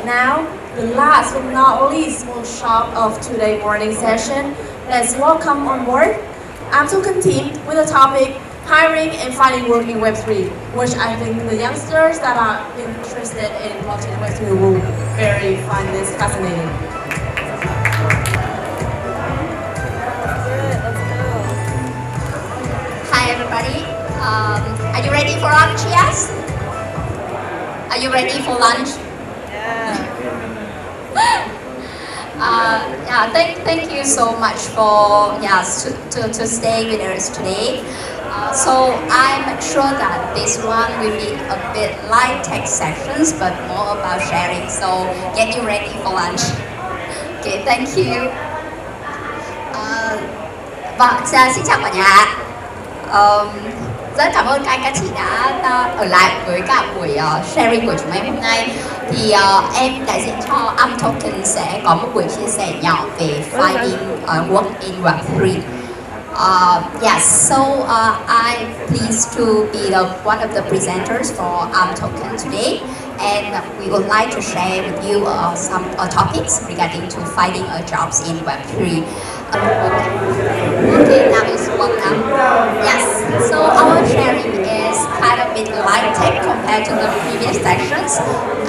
Now, the last but not least small shop of today's morning session. Let's welcome on board imToken team with the topic hiring and finding work in Web3, which I think the youngsters that are interested in blockchain Web3 will very find this fascinating. Hi everybody. Are you ready for lunch? Yes? Are you ready for lunch? Thank you so much for to stay with us today. So I'm sure that this one will be a bit light tech sections, but more about sharing. So get you ready for lunch. Okay, thank you. Xin chào cả nhà. Rất cảm ơn các anh các chị đã ở lại với cả buổi sharing của chúng em hôm nay. Thì em đại diện cho imToken sẽ có một buổi chia sẻ nhỏ về finding work in Web3. I'm pleased to be one of the presenters for imToken today, and we would like to share with you some topics regarding to finding jobs in Web3. Okay, now is one now. Yes, so our sharing is kind of bit light tech compared to the previous sections,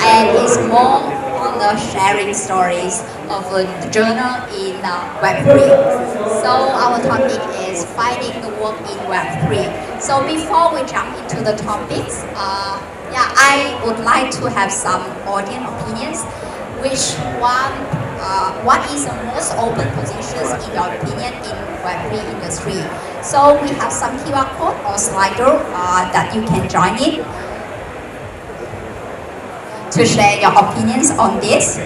and is more on the sharing stories of the journal in Web3. So our topic is finding the work in Web3. So before we jump into the topics, I would like to have some audience opinions. What is the most open positions in your opinion in Web3 industry? So we have some QR code or slider that you can join in to share your opinions on this.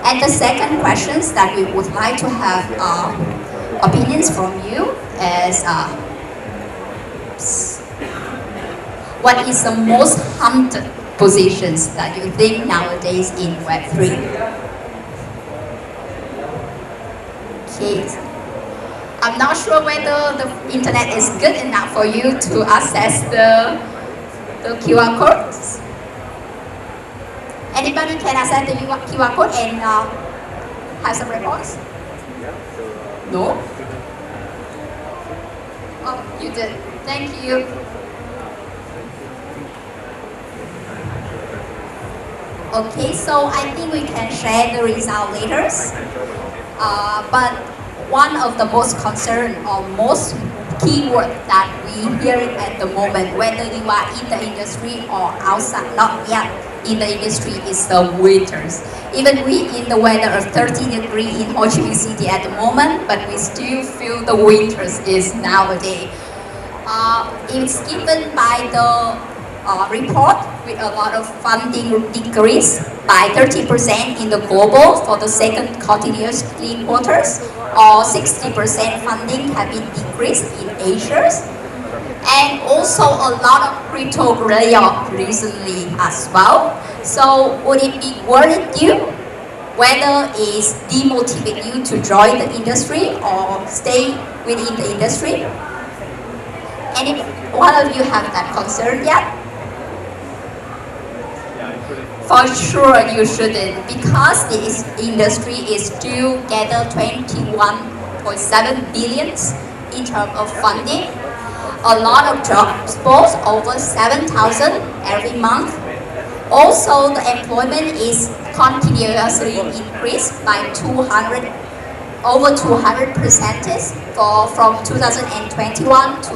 And the second questions that we would like to have opinions from you is what is the most hunted positions that you think nowadays in Web3? Okay. I'm not sure whether the internet is good enough for you to access the QR codes. Anybody can access the QR code and have some reports? No? Oh, you did. Thank you. Okay, so I think we can share the result later. But one of the most concerned or most keyword that we hearing at the moment, whether you are in the industry or outside, not yet in the industry, is the winters. Even we in the weather of 30 degrees in Ho Chi Minh City at the moment, but we still feel the winters is nowadays. It's given by the report with a lot of funding decrease by 30% in the global for the second continuously quarters, or 60% funding have been decreased in Asia, and also a lot of crypto layoff recently as well. So would it be worth you whether it's demotivate you to join the industry or stay within the industry? Any one of you have that concern yet? For sure you shouldn't, because this industry is still gather 21.7 billions in terms of funding. A lot of jobs posts, over 7,000 every month. Also the employment is continuously increased by over 200% from 2021 to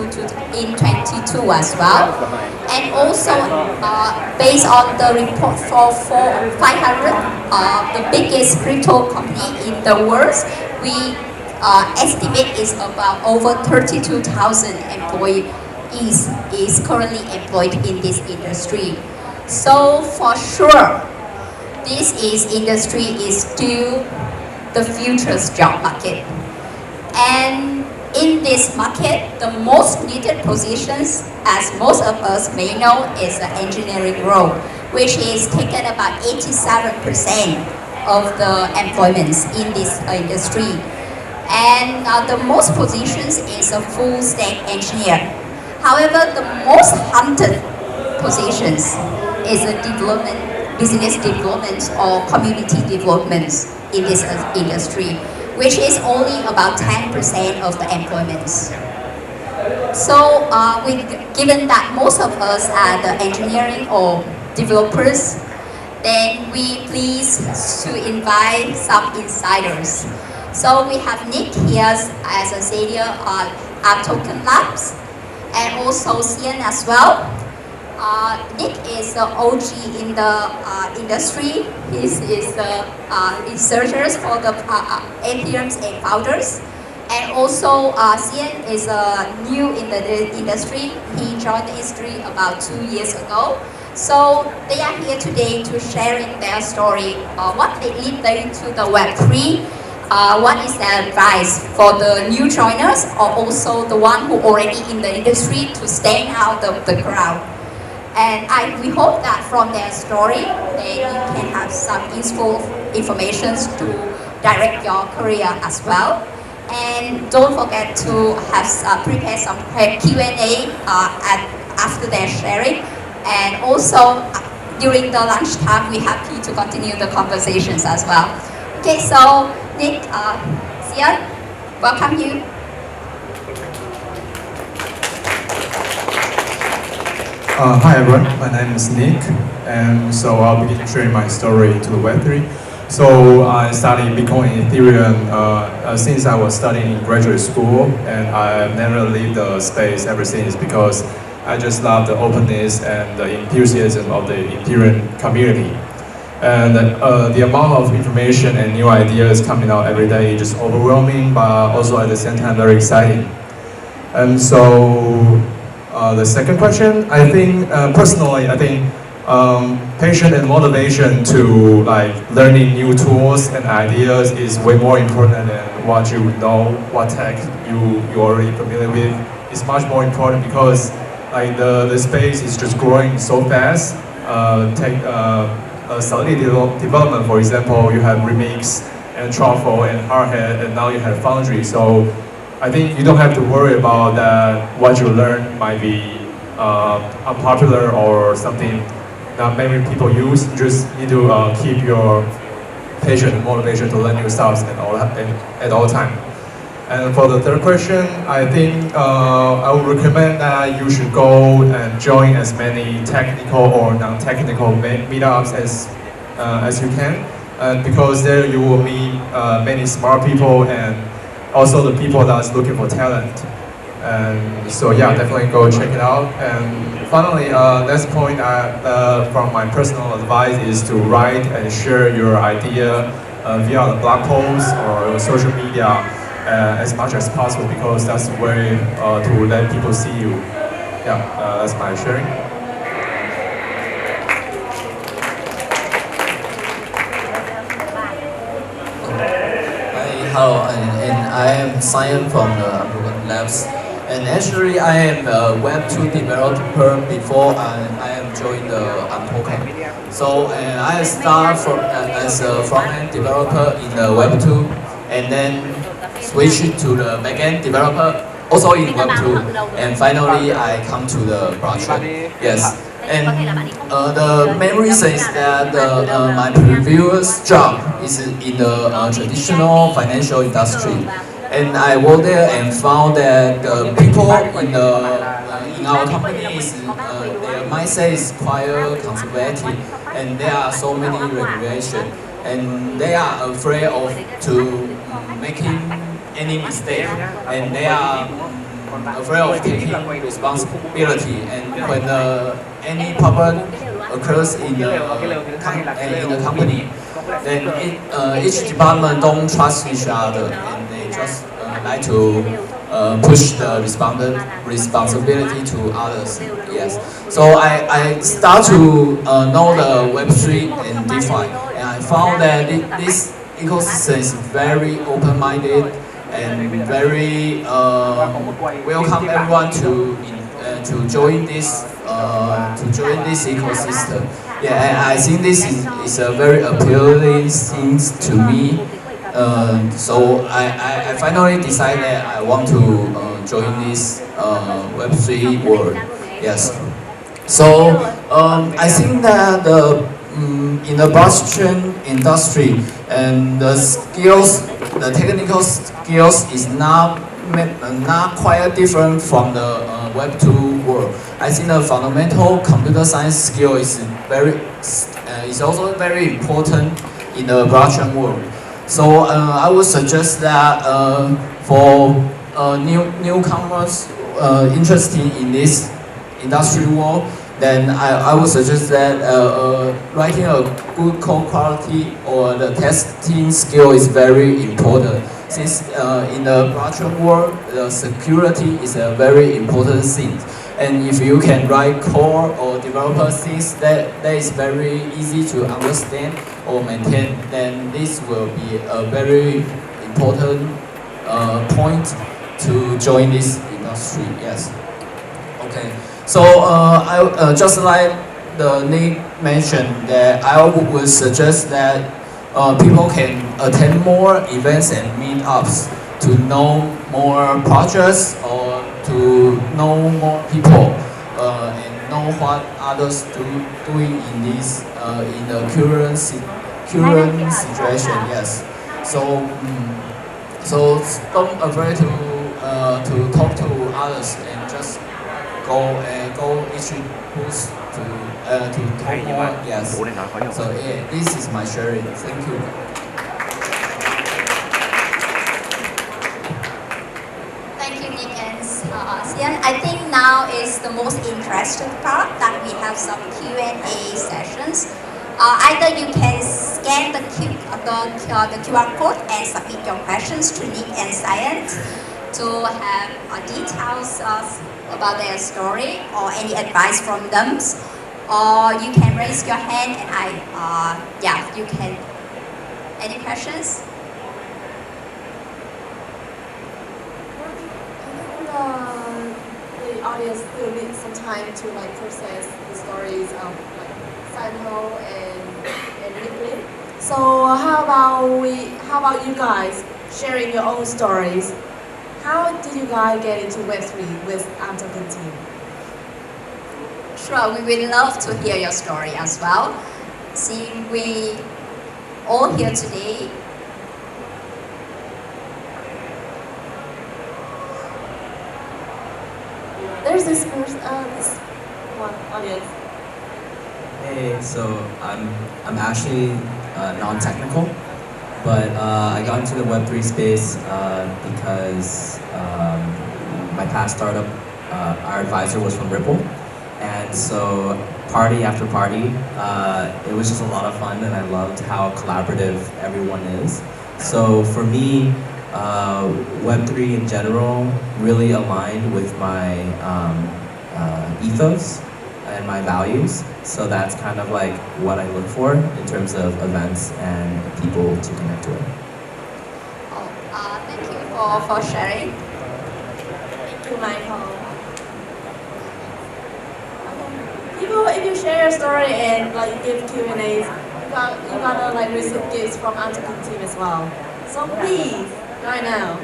in 22 as well. And also based on the report for 500 the biggest crypto company in the world, we estimate is about over 32,000 employees is currently employed in this industry. So for sure, this industry is still the future's job market. And in this market, the most needed positions, as most of us may know, is the engineering role, which is taken about 87% of the employments in this industry. And the most positions is a full stack engineer. However, the most hunted positions is a development, business development or community development in this industry, which is only about 10% of the employments. So given that most of us are the engineering or developers, then we please to invite some insiders. So we have Nick here as a senior on imToken Labs, and also Xian as well. Nick is the OG in the industry. He is the researchers for the Ethereum and founders. And also, Xian is new in the industry. He joined the industry about 2 years ago. So they are here today to sharing their story, what they lead them to the Web3, what is their advice for the new joiners, or also the one who already in the industry to stand out of the crowd. And we hope that from their story, they can have some useful information to direct your career as well. And don't forget to have prepare some Q&A after their sharing. And also during the lunchtime, we're happy to continue the conversations as well. Okay, so Nick, Xian, welcome you. Hi everyone, my name is Nick, and so I'll begin sharing my story to the Web3. So I studied Bitcoin and Ethereum since I was studying in graduate school, and I've never left the space ever since because I just love the openness and the enthusiasm of the Ethereum community. And the amount of information and new ideas coming out every day is just overwhelming, but also at the same time very exciting. And so the second question, I think personally, I think passion and motivation to learning new tools and ideas is way more important than what you know, what tech you're already familiar with. It's much more important because the space is just growing so fast. Take Solidity development, for example, you have Remix and Truffle and Hardhead, and now you have Foundry. So I think you don't have to worry about that what you learn might be unpopular or something that many people use. You just need to keep your passion and motivation to learn new stuff at all time. And for the third question, I think I would recommend that you should go and join as many technical or non-technical meetups as you can, because there you will meet many smart people and also the people that's looking for talent. And so yeah, definitely go check it out. And finally, last point from my personal advice is to write and share your idea via the blog posts or social media as much as possible, because that's the way to let people see you. Yeah, that's my sharing. Hello, and I am Xian from the imToken Labs. And actually, I am a Web2 developer before I am joined the imToken. So I start from as a front-end developer in the Web2, and then switch to the back-end developer also in Web2. And finally, I come to the project. Yes. And the main reason is that my previous job is in the traditional financial industry, and I worked there and found that the people in our company their mindset is quite conservative, and there are so many regulations, and they are afraid of making any mistake, and they are afraid of taking responsibility. And when any problem occurs in the company, then each department don't trust each other, and they just like to push the responsibility to others. Yes. So I start to know the Web3 and DeFi, and I found that this ecosystem is very open-minded and very welcome everyone to join this ecosystem. Yeah, and I think this is a very appealing thing to me. So I finally decided that I want to join this Web3 world. Yes. So I think that in the blockchain industry and the technical skills is not quite different from the Web2 world. I think the fundamental computer science skill is also very important in the blockchain world. So I would suggest that for newcomers interested in this industry world, then I would suggest that writing a good code quality or the testing skill is very important. Since in the blockchain world, the security is a very important thing. And if you can write code or developer things that is very easy to understand or maintain, then this will be a very important point to join this industry. Yes. Okay. So I just like the Nick mentioned that I would suggest that people can attend more events and meetups to know more projects or to know more people and know what others doing in this in the current situation. Yes. So so don't afraid to talk to others and just go each booth to talk more. Yes. So yeah, this is my sharing. Thank you. Thank you, Nick and Sian. I think now is the most interesting part that we have some Q&A sessions. Either you can scan the QR code and submit your questions to Nick and Sian to have details about their story or any advice from them. Or you can raise your hand and you can. Any questions? The audience still needs some time to like process the stories of like Sanho and Nick. So how about you guys sharing your own stories? How did you guys get into Web3 with imToken team? Sure, we would love to hear your story as well. See, we all here today. There's this person, this one audience. Hey, so I'm actually non-technical, but I got into the Web3 space because my past startup, our advisor was from Ripple, and so party after party, it was just a lot of fun, and I loved how collaborative everyone is. So for me, Web3 in general really aligned with my ethos and my values. So that's kind of like what I look for in terms of events and people to connect with. Thank you for sharing. Thank you, Michael. People, if you share your story and like give Q&As, you gotta like receive gifts from imToken team as well. So please, right now.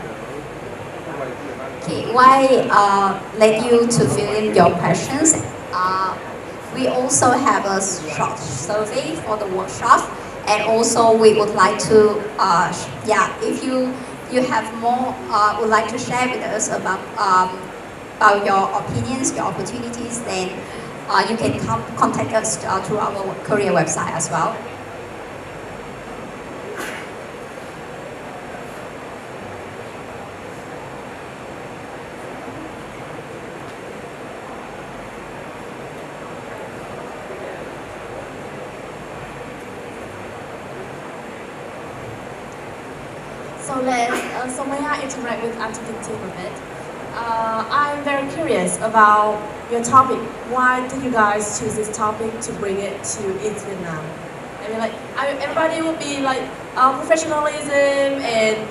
Okay, why let you to fill in your questions? We also have a short survey for the workshop, and also we would like to, if you have more, would like to share with us about your opinions, your opportunities, then you can contact us through our career website as well. So may I interact with imToken team a bit? I'm very curious about your topic. Why did you guys choose this topic to bring it to East Vietnam? I mean, like everybody would be like professionalism and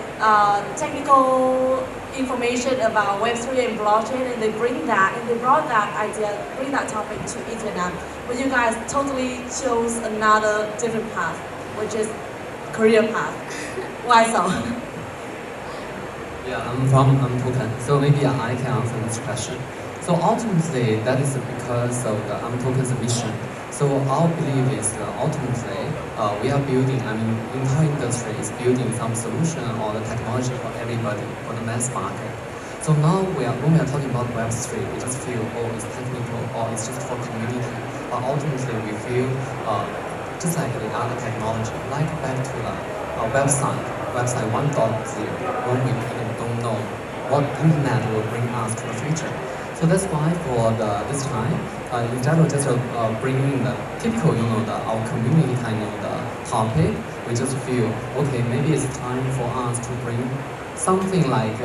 technical information about Web3 and blockchain, and they brought that idea, bring that topic to East Vietnam. But you guys totally chose another different path, which is career path. Why so? Yeah, I'm from imToken, so maybe I can answer this question. So ultimately, that is because of the imToken's mission. So our belief is ultimately we are building, entire industry is building some solution or the technology for everybody, for the mass market. So now when we are talking about Web3, we just feel, oh, it's technical or it's just for community. But ultimately, we feel just like the other technology, like back to the website 1.0, when we even don't know what internet will bring us to the future. So that's why for this time, instead of just bringing the typical, our community kind of the topic, we just feel, okay, maybe it's time for us to bring something like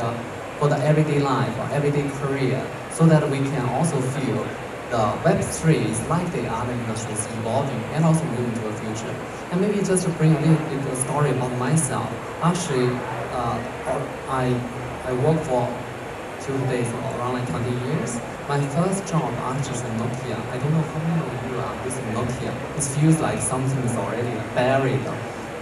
for the everyday life or everyday career, so that we can also feel the Web3 is like the other industries evolving and also moving to the future. And maybe just to bring a little bit of story about myself. Actually, I worked for till today for around like 20 years. My first job actually is in Nokia. I don't know how many of you are using Nokia. It feels like something is already buried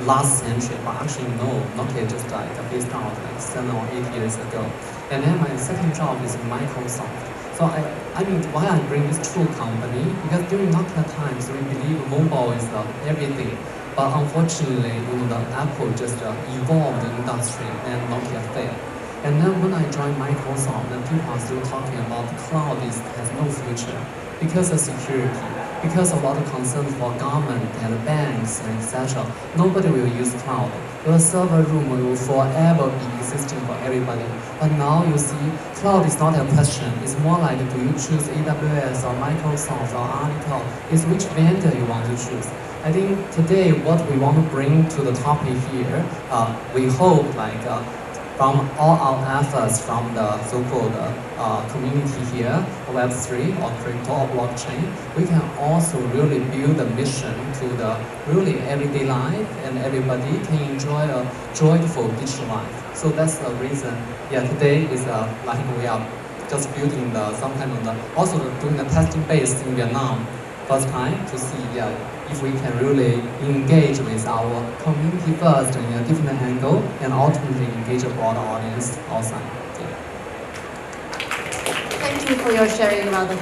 last century, but actually no, Nokia just like phased out like 7 or 8 years ago. And then my second job is in Microsoft. So why I bring this two company? Because during Nokia times, we believe mobile is everything. But unfortunately, the Apple just evolved the industry and Nokia failed. And then when I joined Microsoft, then people are still talking about cloud has no future because of security, because of a lot of concerns for government and banks and etc. Nobody will use cloud. The server room will forever be existing for everybody. But now you see, cloud is not a question. It's more like, do you choose AWS or Microsoft or Alibaba? It's which vendor you want to choose. I think today what we want to bring to the topic here, we hope from all our efforts from the so-called community here, Web3 or crypto or blockchain, we can also really build a mission to the really everyday life, and everybody can enjoy a joyful digital life. So that's the reason, today is like we are just building some kind of also doing the testing base in Vietnam, first time to see if we can really engage with our community first in a different angle and ultimately engage a broader audience outside. Thank you for your sharing about the